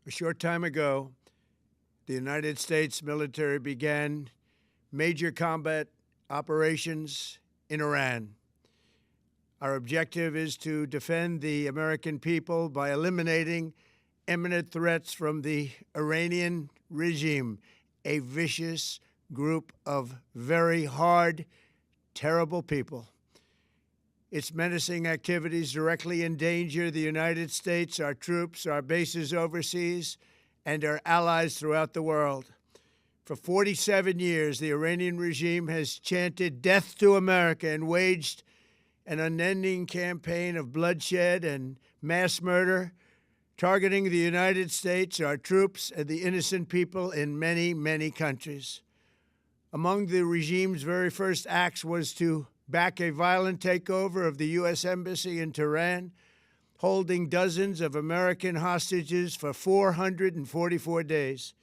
A short time ago, the United States military began major combat operations in Iran. Our objective is to defend the American people by eliminating imminent threats from the Iranian regime, a vicious group of very hard, terrible people. Its menacing activities directly endanger the United States, our troops, our bases overseas, and our allies throughout the world. For 47 years, the Iranian regime has chanted death to America and waged an unending campaign of bloodshed and mass murder, targeting the United States, our troops, and the innocent people in many, many countries. Among the regime's very first acts was to back a violent takeover of the U.S. Embassy in Tehran, holding dozens of American hostages for 444 days.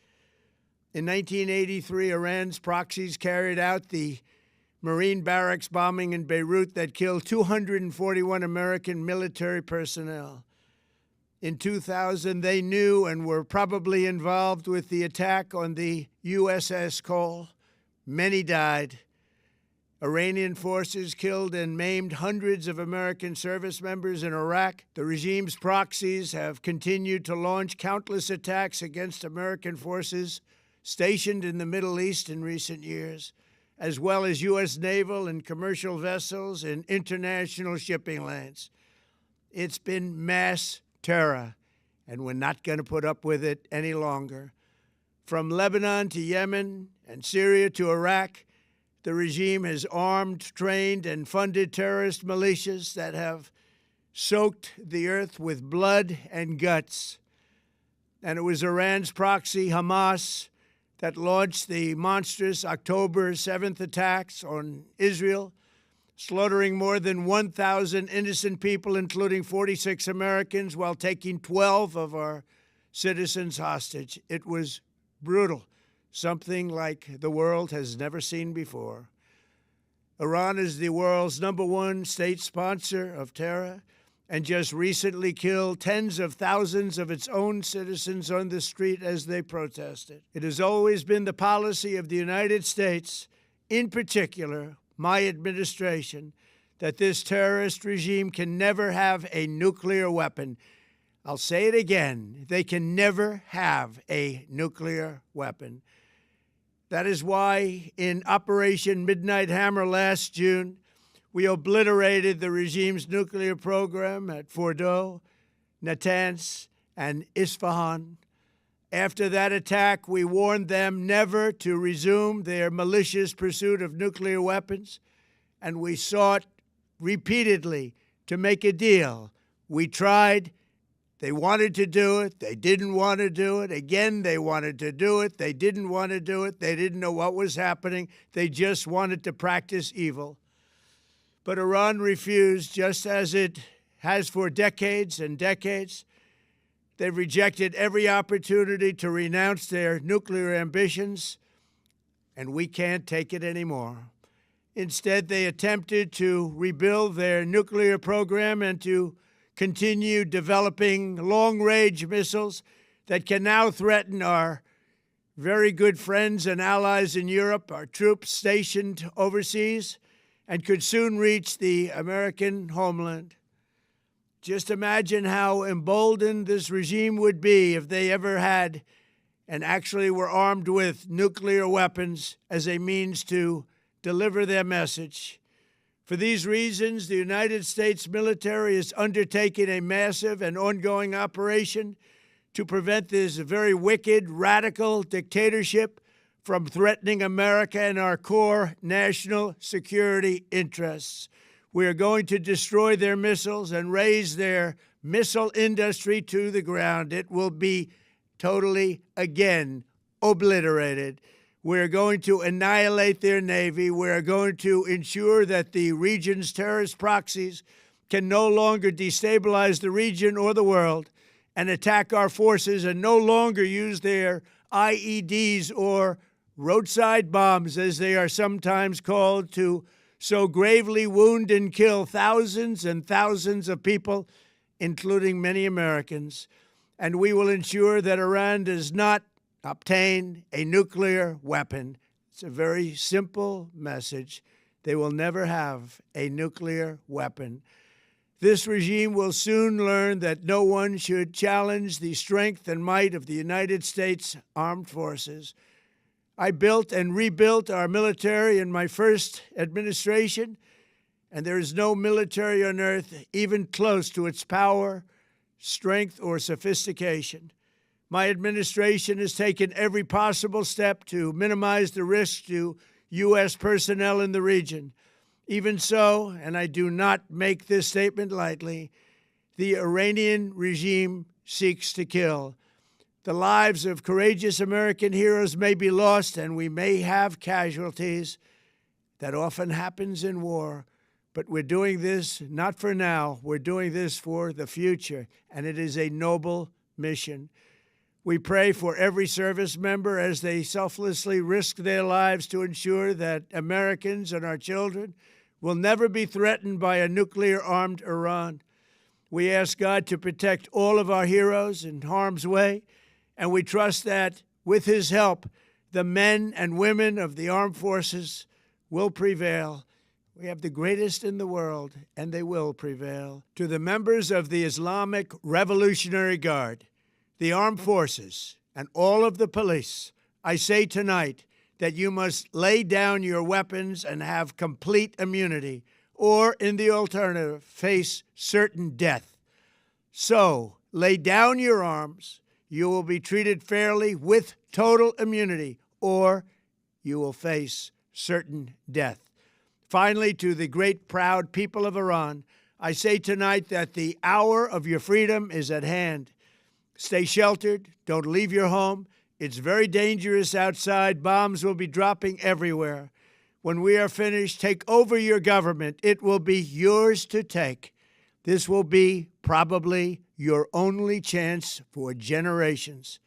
In 1983, Iran's proxies carried out the Marine barracks bombing in Beirut that killed 241 American military personnel. In 2000, they knew and were probably involved with the attack on the USS Cole. Many died. Iranian forces killed and maimed hundreds of American service members in Iraq. The regime's proxies have continued to launch countless attacks against American forces stationed in the Middle East in recent years, as well as U.S. naval and commercial vessels and international shipping lanes. It's been mass terror, and we're not going to put up with it any longer. From Lebanon to Yemen and Syria to Iraq, the regime has armed, trained, and funded terrorist militias that have soaked the earth with blood and guts. And it was Iran's proxy, Hamas, that launched the monstrous October 7th attacks on Israel, slaughtering more than 1,000 innocent people, including 46 Americans, while taking 12 of our citizens hostage. It was brutal, something like the world has never seen before. Iran is the world's #1 state sponsor of terror and just recently killed tens of thousands of its own citizens on the street as they protested. It has always been the policy of the United States, in particular, my administration, that this terrorist regime can never have a nuclear weapon. I'll say it again, they can never have a nuclear weapon. That is why in Operation Midnight Hammer last June, we obliterated the regime's nuclear program at Fordow, Natanz, and Isfahan. After that attack, we warned them never to resume their malicious pursuit of nuclear weapons, and we sought repeatedly to make a deal. We tried. They wanted to do it. They didn't want to do it. Again, they wanted to do it. They didn't want to do it. They didn't know what was happening. They just wanted to practice evil. But Iran refused, just as it has for decades and decades. They've rejected every opportunity to renounce their nuclear ambitions, and we can't take it anymore. Instead, they attempted to rebuild their nuclear program and to continue developing long-range missiles that can now threaten our very good friends and allies in Europe, our troops stationed overseas, and could soon reach the American homeland. Just imagine how emboldened this regime would be if they ever had and actually were armed with nuclear weapons as a means to deliver their message. For these reasons, the United States military is undertaking a massive and ongoing operation to prevent this very wicked, radical dictatorship from threatening America and our core national security interests. We are going to destroy their missiles and raise their missile industry to the ground. It will be totally, again, obliterated. We're going to annihilate their Navy. We're going to ensure that the region's terrorist proxies can no longer destabilize the region or the world and attack our forces and no longer use their IEDs or roadside bombs, as they are sometimes called, to so gravely wound and kill thousands and thousands of people, including many Americans. and we will ensure that Iran does not obtain a nuclear weapon. It's a very simple message. They will never have a nuclear weapon. This regime will soon learn that no one should challenge the strength and might of the United States Armed Forces. I built and rebuilt our military in my first administration, and there is no military on earth even close to its power, strength, or sophistication. My administration has taken every possible step to minimize the risk to U.S. personnel in the region. Even so, and I do not make this statement lightly, the Iranian regime seeks to kill. The lives of courageous American heroes may be lost, and we may have casualties. That often happens in war. But we're doing this not for now. We're doing this for the future, and it is a noble mission. We pray for every service member as they selflessly risk their lives to ensure that Americans and our children will never be threatened by a nuclear-armed Iran. We ask God to protect all of our heroes in harm's way, and we trust that, with His help, the men and women of the armed forces will prevail. We have the greatest in the world, and they will prevail. To the members of the Islamic Revolutionary Guard, the armed forces, and all of the police, I say tonight that you must lay down your weapons and have complete immunity, or, in the alternative, face certain death. So, lay down your arms. You will be treated fairly with total immunity, or you will face certain death. Finally, to the great proud people of Iran, I say tonight that the hour of your freedom is at hand. Stay sheltered. Don't leave your home. It's very dangerous outside. Bombs will be dropping everywhere. When we are finished, take over your government. It will be yours to take. This will be probably your only chance for generations.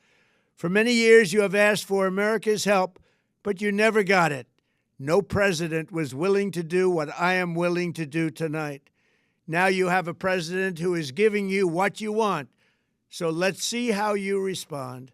For many years, you have asked for America's help, but you never got it. No president was willing to do what I am willing to do tonight. Now you have a president who is giving you what you want. So let's see how you respond.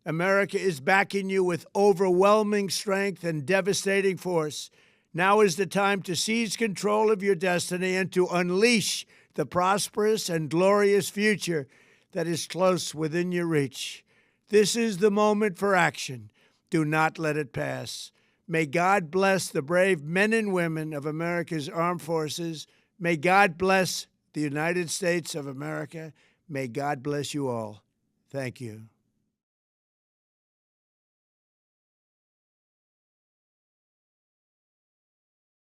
America is backing you with overwhelming strength and devastating force. Now is the time to seize control of your destiny and to unleash the prosperous and glorious future that is close within your reach. This is the moment for action. Do not let it pass. May God bless the brave men and women of America's armed forces. May God bless the United States of America. May God bless you all. Thank you.